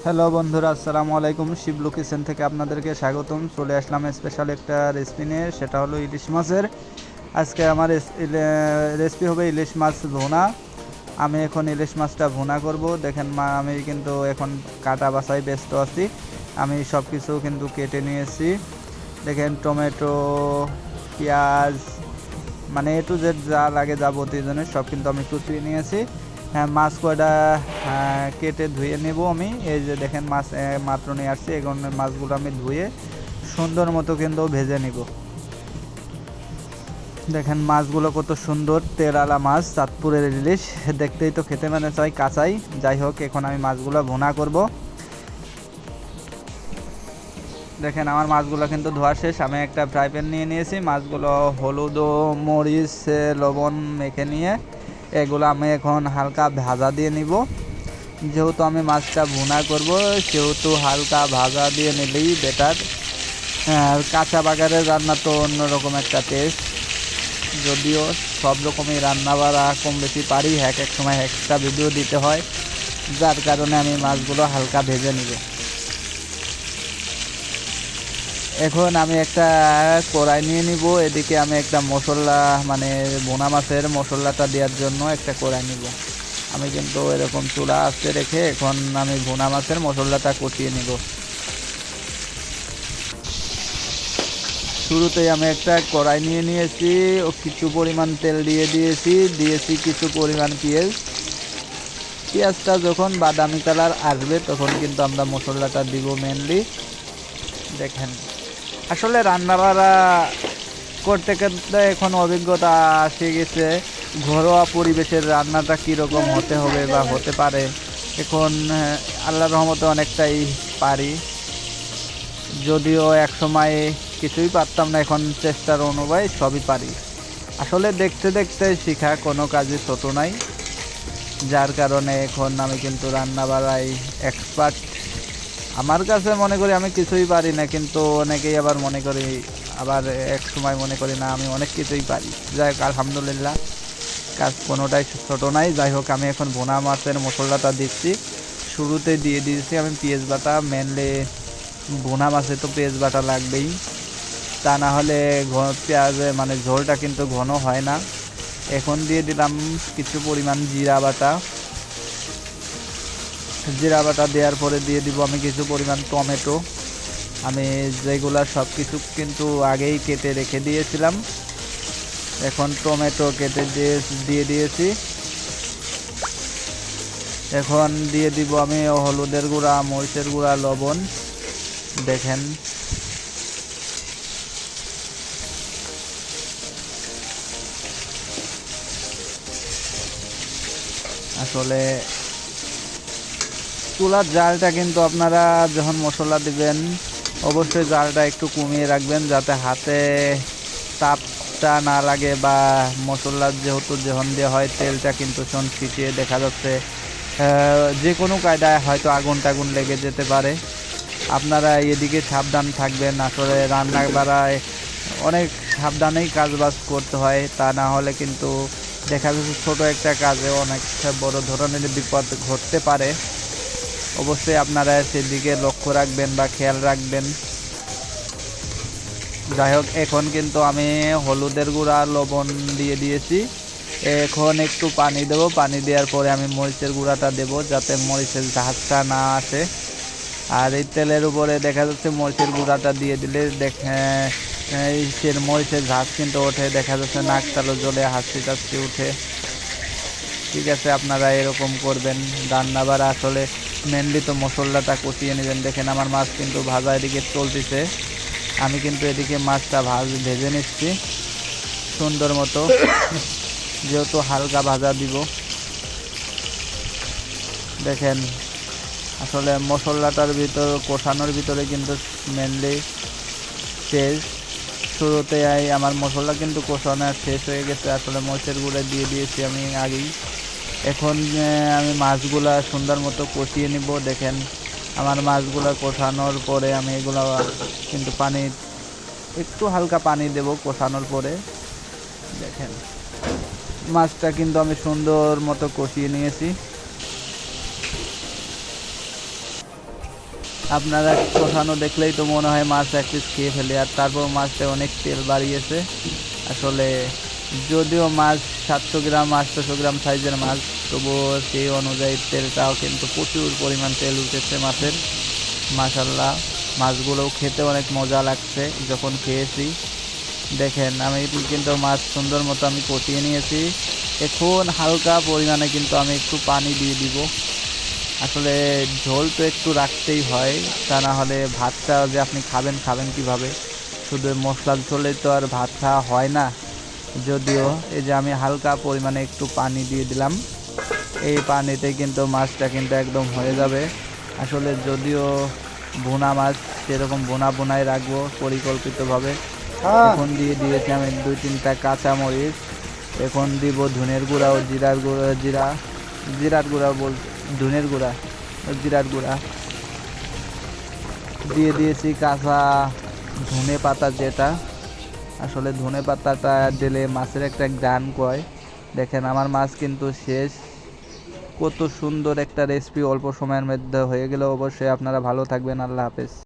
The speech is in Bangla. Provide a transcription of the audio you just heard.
হ্যালো বন্ধুরা, আসসালামু আলাইকুম। শিবলু কিচেন থেকে আপনাদেরকে স্বাগতম। চলে আসলাম স্পেশাল একটা রেসিপি নিয়ে, সেটা হলো ইলিশ মাছের। আজকে আমার রেসিপি হবে ইলিশ মাছ ভুনা। আমি এখন ইলিশ মাছটা ভুনা করব। দেখেন আমি কিন্তু এখন কাটা বাছাই ব্যস্ত আছি। আমি সব কিছু কিন্তু কেটে নিয়েছি। দেখেন টমেটো, পেঁয়াজ, মানে এ টু জেড যা লাগে যাবতীয় জিনিস সব কিন্তু আমি কুচিয়ে নিয়েছি। হ্যাঁ, মাছ কয়টা কেটে ধুয়ে নেব আমি। এই যে দেখেন মাছ মাত্র নিয়ে আসছি। এখন মাছগুলো আমি ধুয়ে সুন্দর মতো কিন্তু ভেজে নিব। দেখেন মাছগুলো কত সুন্দর তেলালা মাছ, চাঁদপুরের ইলিশ। দেখতেই তো খেতে মানে চাই কাঁচাই। যাই হোক, এখন আমি মাছগুলো ভুনা করব। দেখেন আমার মাছগুলো কিন্তু ধোয়া শেষ। আমি একটা ফ্রাই প্যান নিয়ে নিয়েছি। মাছগুলো হলুদ ও মরিচ লবণ মেখে নিয়ে এগুলো আমি এখন হালকা ভাজা দিয়ে নিব। যেহেতু আমি মাছটা ভুনা করব, সেহেতু হালকা ভাজা দিয়ে নিলেই বেটার। আর কাঁচা বাগারের রান্না তো অন্যরকম একটা টেস্ট। যদিও সব রকমই রান্না বাড়া কম বেশি পারি, এক এক সময় একটা ভিডিও দিতে হয়, যার কারণে আমি মাছগুলো হালকা ভেজে নিব। এখন আমি একটা কড়াই নিয়ে নিব। এদিকে আমি একটা মশলা, মানে ভুনা মাছের মশলাটা দেওয়ার জন্য একটা কড়াই নিব। আমি কিন্তু এরকম চুলা আস্তে রেখে এখন আমি ভুনা মাছের মশলাটা কষিয়ে নিব। শুরুতেই আমি একটা কড়াই নিয়ে নিয়েছি ও কিছু পরিমাণ তেল দিয়েছি কিছু পরিমাণ পেঁয়াজ। পেঁয়াজটা যখন বাদামি কালার আসবে তখন কিন্তু আমরা মশলাটা দিব মেনলি। দেখেন আসলে রান্নাবাড়া করতে করতে এখন অভিজ্ঞতা এসে গেছে। ঘরোয়া পরিবেশের রান্নাটা কীরকম হতে হবে বা হতে পারে, এখন আল্লাহর রহমতে অনেকটাই পারি। যদিও এক সময় কিছুই পারতাম না, এখন চেষ্টার অনুযায়ী সবই পারি। আসলে দেখতে দেখতে শেখা, কোনো কাজই ছোট নাই। যার কারণে এখন আমি কিন্তু রান্না বাড়াই এক্সপার্ট। আমার কাছে মনে করি আমি কিছুই পারি না, কিন্তু অনেকেই আবার মনে করি, আবার এক সময় মনে করি না আমি অনেক কিছুই পারি। যাই হোক, আলহামদুলিল্লাহ, কাজ কোনোটাই ছোট নাই। যাই হোক, আমি এখন ভুনা মাছের মশলাটা দিচ্ছি। শুরুতে দিয়ে দিয়েছি আমি পেঁয়াজ বাটা। মেনলি ভুনা মাছে তো পেঁয়াজ বাটা লাগবেই, তা না হলে পেঁয়াজে মানে ঝোলটা কিন্তু ঘন হয় না। এখন দিয়ে দিলাম কিছু পরিমাণ জিরা বাটা। জিরা বাটা দেওয়ার পরে দিয়ে দিব আমি কিছু পরিমাণ টমেটো। আমি যেগুলা সব কিছু কিন্তু আগেই কেটে রেখে দিয়েছিলাম। এখন টমেটো কেটে দিয়ে দিয়েছি। এখন দিয়ে দিব আমি হলুদের গুঁড়া, মরিচের গুঁড়া, লবণ। দেখেন আসলে চুলার জালটা কিন্তু আপনারা যখন মশলা দিবেন অবশ্যই জালটা একটু কমিয়ে রাখবেন, যাতে হাতে তাপটা না লাগে। বা মশলা যেহেতু যখন দেওয়া হয় তেলটা কিন্তু শোন ছিটিয়ে দেখা যাচ্ছে যে কোনো কায়দায় হয়তো আগুন টাগুন লেগে যেতে পারে। আপনারা এদিকে সাবধান থাকবেন। আসলে রান্না বাড়ায় অনেক সাবধানেই কাজবাজ করতে হয়, তা না হলে কিন্তু দেখা যাচ্ছে ছোটো একটা কাজে অনেক বড় ধরনের বিপদ ঘটতে পারে। অবশ্যই আপনারা সেদিকে লক্ষ্য রাখবেন বা খেয়াল রাখবেন। যাই হোক, এখন কিন্তু আমি হলুদের গুঁড়া, লবণ দিয়ে দিয়েছি। এখন একটু পানি দেবো। পানি দেওয়ার পরে আমি মরিচের গুঁড়াটা দেবো, যাতে মরিচের ঝাঁজটা না আসে। আর এই তেলের উপরে দেখা যাচ্ছে মরিচের গুঁড়াটা দিয়ে দিলে সে মরিচের ঝাঁজ কিন্তু ওঠে, দেখা যাচ্ছে নাক তালু জ্বলে, হাসি টাসি উঠে। ঠিক আছে, আপনারা এরকম করবেন। রান্নাবাড়া আসলে মেনলি তো মশলাটা কষিয়ে নেবেন। দেখেন আমার মাছ কিন্তু ভাজা এদিকে চলতেছে। আমি কিন্তু এদিকে মাছটা ভেজে নিচ্ছি সুন্দর মতো, যেহেতু হালকা ভাজা দিব। দেখেন আসলে মশলাটার ভিতর কষানোর ভিতরে কিন্তু মেনলি শেষ। শুরুতে আমার মশলা কিন্তু কষানো শেষ হয়ে গেছে। আসলে মরিচের গুঁড়ো দিয়ে দিয়েছি আমি আগেই। এখন আমি মাছগুলা সুন্দর মতো কষিয়ে নিব। দেখেন আমার মাছগুলা কষানোর পরে আমি এগুলো কিন্তু পানি একটু হালকা পানি দেব কষানোর পরে। দেখেন মাছটা কিন্তু আমি সুন্দর মতো কষিয়ে নিয়েছি। আপনারা কষানো দেখলেই তো মনে হয় মাছ এক পিস খেয়ে ফেলে, আর তারপর মাছটা অনেক তেল বাড়িয়েছে আসলে। যদিও মাছ 700 গ্রাম 800 গ্রাম সাইজের মাছ, তবুও সেই অনুযায়ী তেলটাও কিন্তু প্রচুর পরিমাণ তেল উঠেছে মাছের। মাশাল্লাহ, মাছগুলোও খেতে অনেক মজা লাগছে যখন খেয়েছি। দেখেন আমি কিন্তু মাছ সুন্দর মতো আমি কষিয়ে নিয়েছি। এখন হালকা পরিমাণে কিন্তু আমি একটু পানি দিয়ে দিব। আসলে ঝোল তো একটু রাখতেই হয়, তা না হলে ভাতটা যে আপনি খাবেন কিভাবে? শুধু মশলার ঝোলে তো আর ভাত খাওয়া হয় না। যদিও এই যে আমি হালকা পরিমাণে একটু পানি দিয়ে দিলাম, এই পানিতে কিন্তু মাছটা কিন্তু একদম হয়ে যাবে। আসলে যদিও ভুনা মাছ, সেরকম বোনাই রাখবো পরিকল্পিতভাবে। এখন দিয়ে দিয়েছি আমি 2-3টা কাঁচামরিচ। এখন দিব ধনের গুঁড়া ও জিরার গুঁড়া, জিরার গুঁড়া ধনের গুঁড়া, জিরার গুঁড়া দিয়ে দিয়েছি। কাঁচা ধনে পাতা, যেটা আসলে ধনে পাতাটা দিলে মাছের একটা গান কয়। দেখেন আমার মাছ কিন্তু শেষ। কত সুন্দর একটা রেসিপি অল্প সময়ের মধ্যে হয়ে গেল। অবশ্যই আপনারা ভালো থাকবেন। আল্লাহ হাফেজ।